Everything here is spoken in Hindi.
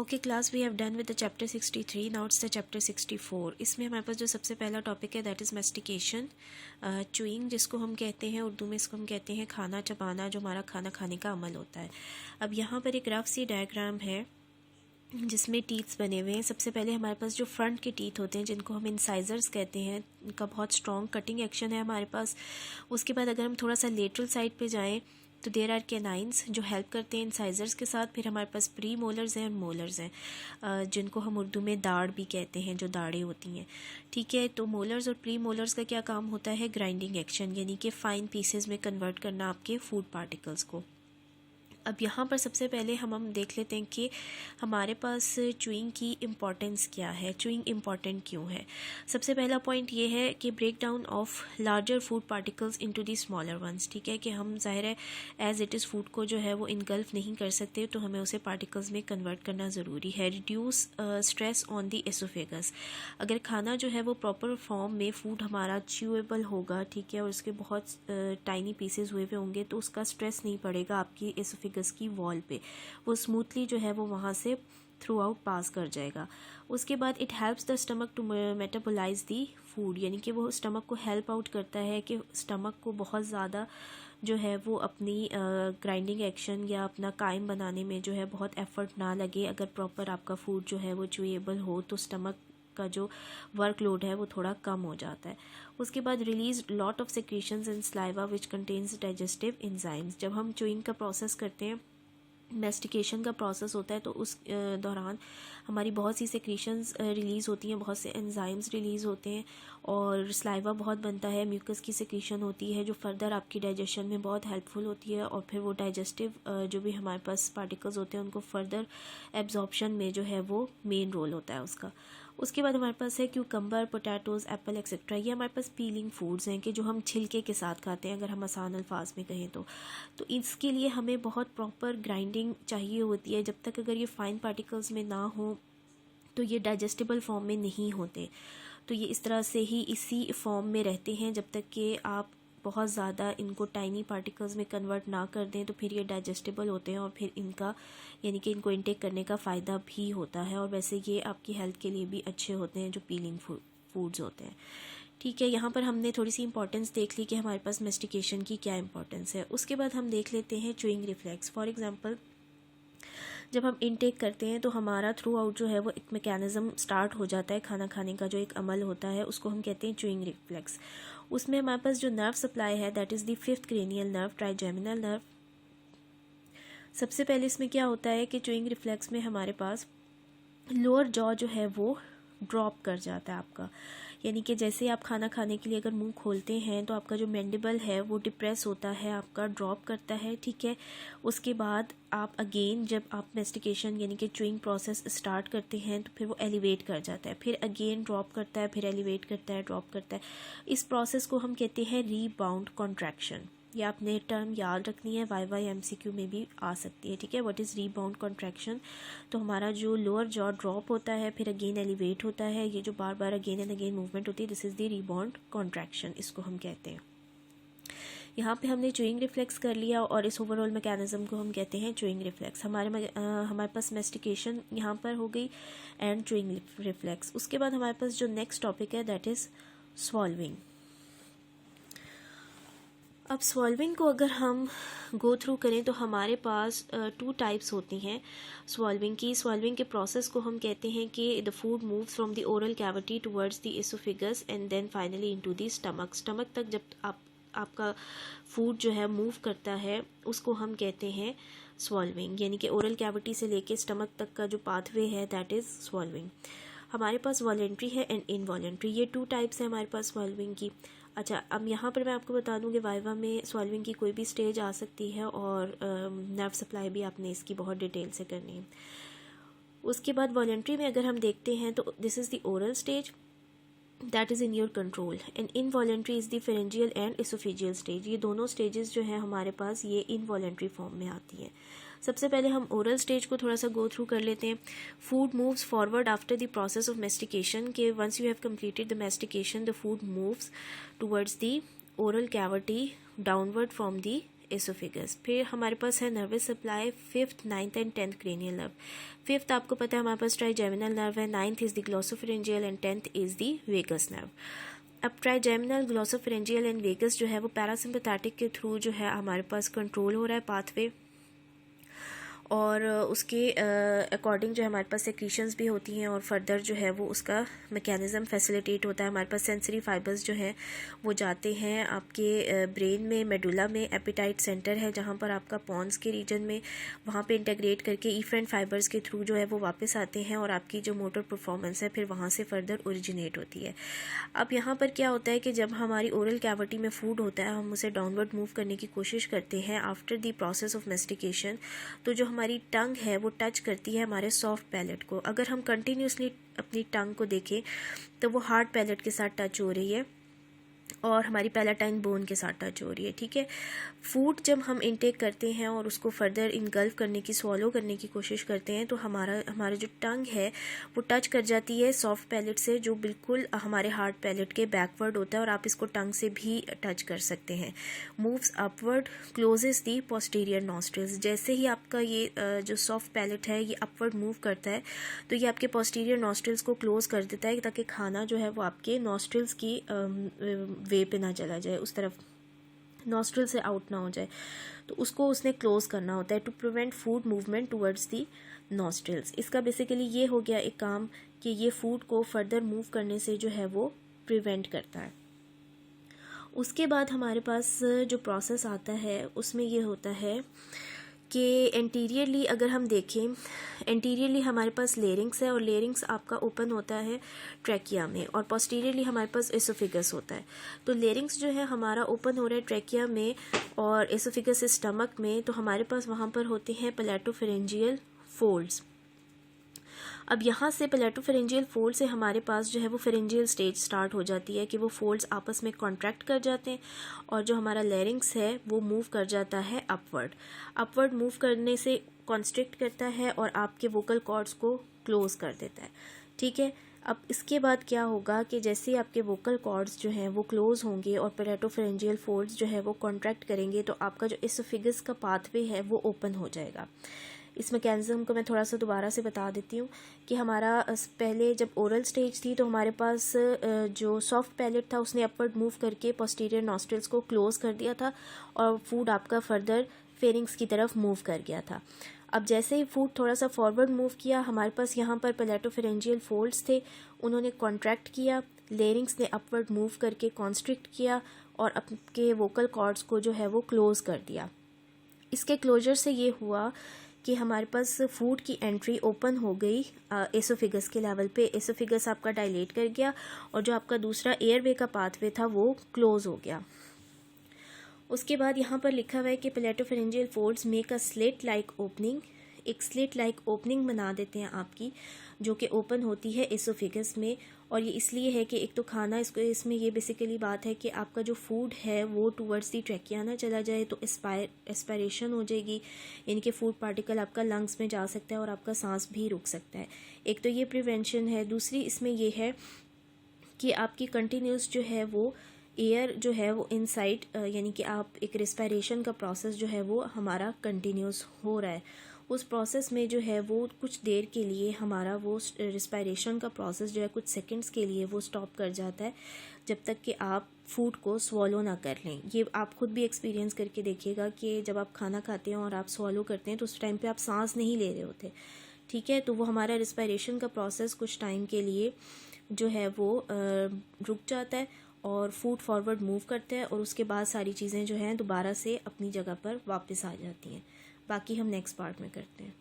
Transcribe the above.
Okay class, we have done with the chapter 63. Now it's the chapter 64. इसमें हमारे पास जो सबसे पहला टॉपिक है दैट इज़ मैस्टिकेशन, चूइंग जिसको हम कहते हैं, उर्दू में इसको हम कहते हैं खाना चबाना, जो हमारा खाना खाने का अमल होता है. अब यहाँ पर एक रफ सी डायग्राम है जिसमें टीथ्स बने हुए हैं. सबसे पहले हमारे पास जो फ्रंट के टीथ होते हैं जिनको हम इंसाइजर्स कहते हैं, उनका बहुत स्ट्रॉन्ग कटिंग एक्शन है हमारे पास. उसके बाद अगर हम थोड़ा सा लेटरल साइड पे जाएं तो देयर आर कैनाइंस जो हेल्प करते हैं इंसाइजर्स के साथ. फिर हमारे पास प्री मोलर्स हैं और मोलर्स हैं, जिनको हम उर्दू में दाढ़ भी कहते हैं, जो दाढ़ें होती हैं. ठीक है, तो मोलर्स और प्री मोलर्स का क्या काम होता है? ग्राइंडिंग एक्शन, यानी कि फाइन पीसेज में कन्वर्ट करना आपके फूड पार्टिकल्स को. अब यहाँ पर सबसे पहले हम देख लेते हैं कि हमारे पास च्यूइंग की इम्पॉर्टेंस क्या है, च्यूइंग इम्पॉर्टेंट क्यों है. सबसे पहला पॉइंट ये है कि break down of larger food particles into the smaller ones. ठीक है, कि हम ज़ाहिर है एज इट इज़ फूड को जो है वो इनगल्फ नहीं कर सकते, तो हमें उसे पार्टिकल्स में कन्वर्ट करना ज़रूरी है. Reduce stress on the oesophagus. अगर खाना जो है वो प्रॉपर फॉर्म में फूड हमारा च्यूएबल होगा, ठीक है, और उसके बहुत टाइनी पीसेज हुए हुए होंगे, तो उसका स्ट्रेस नहीं पड़ेगा आपकी एसोफेगस की वॉल पे. वो स्मूथली जो है वो वहाँ से थ्रू आउट पास कर जाएगा. उसके बाद it helps the stomach to metabolise the food, यानी कि वो स्टमक को हेल्प आउट करता है कि स्टमक को बहुत ज़्यादा जो है वो अपनी ग्राइंडिंग एक्शन या अपना कायम बनाने में जो है बहुत एफर्ट ना लगे. अगर प्रॉपर आपका फूड जो है वो च्यूएबल हो तो स्टमक का जो वर्कलोड है वो थोड़ा कम हो जाता है. उसके बाद release lot of secretions in saliva which contains digestive enzymes. जब हम च्यूइंग का प्रोसेस करते हैं, मैस्टिकेशन का प्रोसेस होता है, तो उस दौरान हमारी बहुत सी सेक्रेशंस रिलीज़ होती हैं, बहुत से एंजाइम्स रिलीज़ होते हैं और स्लाइवा बहुत बनता है. म्यूकस की सेक्रेशन होती है जो फर्दर आपकी डाइजेशन में बहुत हेल्पफुल होती है, और फिर वो डाइजेस्टिव जो भी हमारे पास पार्टिकल्स होते हैं उनको फर्दर एब्जॉर्प्शन में जो है वो मेन रोल होता है उसका. उसके बाद हमारे पास है क्यूकम्बर, पोटैटोज़, एप्पल एक्सेट्रा. ये हमारे पास पीलिंग फूड्स हैं कि जो हम छिलके के साथ खाते हैं, अगर हम आसान अल्फाज में कहें तो इसके लिए हमें बहुत प्रॉपर ग्राइंडिंग चाहिए होती है. जब तक अगर ये फाइन पार्टिकल्स में ना हो तो ये डाइजेस्टिबल फॉर्म में नहीं होते. तो ये इस तरह से ही इसी फॉर्म में रहते हैं जब तक कि आप बहुत ज़्यादा इनको टाइनी पार्टिकल्स में कन्वर्ट ना कर दें, तो फिर ये डाइजेस्टिबल होते हैं और फिर इनका यानी कि इनको इनटेक करने का फ़ायदा भी होता है. और वैसे ये आपकी हेल्थ के लिए भी अच्छे होते हैं जो पीलिंग फूड्स होते हैं. ठीक है, यहाँ पर हमने थोड़ी सी इंपॉर्टेंस देख ली कि हमारे पास मैस्टिकेशन की क्या इंपॉर्टेंस है. उसके बाद हम देख लेते हैं च्यूइंग रिफ्लेक्स. फॉर एग्जांपल, जब हम इनटेक करते हैं तो हमारा थ्रू आउट जो है वो एक मैकेनिज़्म स्टार्ट हो जाता है. खाना खाने का जो एक अमल होता है उसको हम कहते हैं च्यूइंग रिफ्लेक्स. उसमें हमारे पास जो नर्व सप्लाई है that is the 5th cranial nerve, trigeminal nerve. सबसे पहले इसमें क्या होता है कि च्यूइंग रिफ्लेक्स में हमारे पास लोअर जॉ जो है वो ड्रॉप कर जाता है आपका. यानी कि जैसे आप खाना खाने के लिए अगर मुंह खोलते हैं तो आपका जो मैंडिबल है वो डिप्रेस होता है, आपका ड्रॉप करता है. ठीक है, उसके बाद आप अगेन जब आप मैस्टिकेशन यानी कि च्यूइंग प्रोसेस स्टार्ट करते हैं तो फिर वो एलिवेट कर जाता है, फिर अगेन ड्रॉप करता है, फिर एलिवेट करता है, ड्रॉप करता है. इस प्रोसेस को हम कहते हैं रीबाउंड कॉन्ट्रैक्शन. ये आपने टर्म याद रखनी है, वाई MCQ में भी आ सकती है. ठीक है, व्हाट इज़ रीबाउंड कॉन्ट्रैक्शन. तो हमारा जो लोअर जॉ ड्रॉप होता है फिर अगेन एलिवेट होता है, ये जो बार बार अगेन एंड अगेन मूवमेंट होती है, this is the rebound contraction, इसको हम कहते हैं. यहाँ पे हमने च्यूइंग रिफ्लेक्स कर लिया और इस ओवरऑल मैकेनिज्म को हम कहते हैं च्यूइंग रिफ्लेक्स. हमारे पास मैस्टिकेशन यहाँ पर हो गई एंड च्यूइंग रिफ्लेक्स. उसके बाद हमारे पास जो नेक्स्ट टॉपिक है दैट इज़ स्वॉल्विंग. अब स्वॉल्विंग को अगर हम गो थ्रू करें तो हमारे पास 2 टाइप्स होती हैं स्वॉल्विंग की. स्वॉल्विंग के प्रोसेस को हम कहते हैं कि the food moves from the oral cavity towards the oesophagus and then finally into the stomach. Stomach तक जब आपका फूड जो है मूव करता है उसको हम कहते हैं स्वॉल्विंग, यानी कि ओरल कैविटी से लेके स्टमक तक का जो पाथवे है दैट इज़ स्वॉल्विंग. हमारे पास वॉलेंट्री है एंड इनवॉलेंट्री, ये 2 टाइप्स हैं हमारे पास स्वॉल्विंग की. अच्छा, अब यहाँ पर मैं आपको बता दूँ कि वाइवा में स्वॉल्विंग की कोई भी स्टेज आ सकती है और नर्व सप्लाई भी आपने इसकी बहुत डिटेल से करनी है. उसके बाद वॉलेंट्री में अगर हम देखते हैं तो this is the oral stage that is in your control and involuntary is the pharyngeal and oesophageal stage. ये दोनों स्टेजेस जो हैं हमारे पास ये इनवॉलेंट्री फॉर्म में आती हैं. सबसे पहले हम ओरल स्टेज को थोड़ा सा गो थ्रू कर लेते हैं. Food moves forward after the process of mastication, के once you have completed the mastication the food moves towards the oral cavity downward from the oesophagus. फिर हमारे पास है nerve supply, 5th, 9th and 10th cranial nerve. 5th आपको पता है हमारे पास ट्राइजेमिनल नर्व है, 9th is the glossopharyngeal and 10th is the vagus nerve. अब ट्राइजेमिनल, ग्लोसोफेरेंजियल एंड वेगस जो है वो पैरासिम्पैथेटिक के थ्रू जो है हमारे पास कंट्रोल हो रहा है पाथवे, और उसके अकॉर्डिंग जो है हमारे पास सेक्रीशंस भी होती हैं, और फर्दर जो है वो उसका मैकेनिज़्म फैसिलिटेट होता है। हमारे पास सेंसरी फाइबर्स जो हैं वो जाते हैं आपके ब्रेन में, मेडुला में एपिटाइट सेंटर है जहाँ पर आपका पॉन्स के रीजन में, वहाँ पे इंटीग्रेट करके इफरेंट फाइबर्स के थ्रू जो है वो वापस आते हैं, और आपकी जो मोटर परफॉर्मेंस है फिर वहाँ से फर्दर ओरिजिनेट होती है। अब यहाँ पर क्या होता है कि जब हमारी ओरल कैविटी में फूड होता है, हम उसे डाउनवर्ड मूव करने की कोशिश करते हैं after the process of mastication, तो जो हमारी टंग है वो टच करती है हमारे सॉफ्ट पैलेट को। अगर हम कंटिन्यूसली अपनी टंग को देखें तो वो हार्ड पैलेट के साथ टच हो रही है और हमारी पैलेटाइन बोन के साथ टच हो रही है। ठीक है, फूड जब हम इनटेक करते हैं और उसको फर्दर इनगल्फ करने की, स्वॉलो करने की कोशिश करते हैं, तो हमारा जो टंग है वो टच कर जाती है सॉफ्ट पैलेट से, जो बिल्कुल हमारे हार्ड पैलेट के बैकवर्ड होता है, और आप इसको टंग से भी टच कर सकते हैं। मूव्स अपवर्ड, क्लोजेस दी पोस्टीरियर नॉस्ट्रिल्स। जैसे ही आपका ये जो सॉफ्ट पैलेट है ये अपवर्ड मूव करता है तो ये आपके पोस्टीरियर नॉस्ट्रिल्स को क्लोज कर देता है, ताकि खाना जो है वो आपके नॉस्ट्रिल्स की वे पे ना चला जाए, उस तरफ नॉस्ट्रिल से आउट ना हो जाए, तो उसको उसने क्लोज करना होता है to prevent food movement towards the nostrils. इसका बेसिकली ये हो गया एक काम कि ये फूड को फर्दर मूव करने से जो है वो प्रिवेंट करता है। उसके बाद हमारे पास जो प्रोसेस आता है उसमें ये होता है कि एंटीरियरली अगर हम देखें, एंटीरियरली हमारे पास लेरिंग्स है, और लेरिंग्स आपका ओपन होता है ट्रैकिया में, और पोस्टीरियरली हमारे पास एसोफेगस होता है। तो लेरिंग्स जो है हमारा ओपन हो रहा है ट्रैकिया में और एसोफेगस स्टमक में, तो हमारे पास वहाँ पर होते हैं पैलेटोफेरेंजियल फोल्ड्स। अब यहाँ से पैलेटोफेरेंजियल फोल्ड से हमारे पास जो है वो फेरेंजियल स्टेज स्टार्ट हो जाती है कि वो फोल्ड्स आपस में कॉन्ट्रैक्ट कर जाते हैं, और जो हमारा लेरिंग्स है वो मूव कर जाता है अपवर्ड मूव करने से कॉन्स्ट्रिक्ट करता है और आपके वोकल कॉर्ड्स को क्लोज कर देता है। ठीक है, अब इसके बाद क्या होगा कि जैसे आपके वोकल कॉर्ड्स जो हैं वो क्लोज होंगे और पैलेटोफेरेंजियल फोल्ड्स जो है वो कॉन्ट्रैक्ट करेंगे, तो आपका जो एसोफेगस का पाथवे है वो ओपन हो जाएगा। इस मैकेनिज्म को मैं थोड़ा सा दोबारा से बता देती हूँ कि हमारा पहले जब ओरल स्टेज थी तो हमारे पास जो सॉफ्ट पैलेट था उसने अपवर्ड मूव करके पोस्टीरियर नॉस्ट्रिल्स को क्लोज कर दिया था और फूड आपका फर्दर फेरिंग्स की तरफ मूव कर गया था। अब जैसे ही फूड थोड़ा सा फॉरवर्ड मूव किया, हमारे पास यहाँ पर पैलेटोफेरेंजियल फोल्ड्स थे, उन्होंने कॉन्ट्रैक्ट किया, लेरिंग्स ने अपवर्ड मूव करके कॉन्स्ट्रिक्ट किया और आपके वोकल कॉर्ड्स को जो है वो क्लोज कर दिया। इसके क्लोजर से ये हुआ कि हमारे पास फूड की एंट्री ओपन हो गई एसोफेगस के लेवल पे। एसोफेगस आपका डायलेट कर गया और जो आपका दूसरा एयरवे का पाथवे था वो क्लोज हो गया। उसके बाद यहाँ पर लिखा हुआ है कि palatopharyngeal folds make a slit like opening, एक स्लिट लाइक ओपनिंग बना देते हैं आपकी, जो कि ओपन होती है एसोफेगस में। और ये इसलिए है कि एक तो खाना इसमें ये बेसिकली बात है कि आपका जो फूड है वो टूवर्ड्स दी ट्रैकिया ना चला जाए, तो एस्पायरेशन हो जाएगी, यानी कि फूड पार्टिकल आपका लंग्स में जा सकता है और आपका सांस भी रुक सकता है। एक तो ये प्रिवेंशन है। दूसरी इसमें ये है कि आपकी कंटिन्यूस जो है वो एयर जो है वो इनसाइड, यानी कि आप एक रेस्पायरेशन का प्रोसेस जो है वो हमारा कंटिन्यूस हो रहा है। उस प्रोसेस में जो है वो कुछ देर के लिए हमारा वो रेस्पायरेशन का प्रोसेस जो है कुछ सेकंड्स के लिए वो स्टॉप कर जाता है, जब तक कि आप फूड को स्वॉलो ना कर लें। ये आप खुद भी एक्सपीरियंस करके देखिएगा कि जब आप खाना खाते हैं और आप स्वॉलो करते हैं तो उस टाइम पे आप सांस नहीं ले रहे होते। ठीक है, तो वो हमारा रेस्पायरेशन का प्रोसेस कुछ टाइम के लिए जो है वो रुक जाता है और फूड फॉरवर्ड मूव करते हैं, और उसके बाद सारी चीज़ें जो हैं दोबारा से अपनी जगह पर वापस आ जाती हैं। बाकी हम नेक्स्ट पार्ट में करते हैं।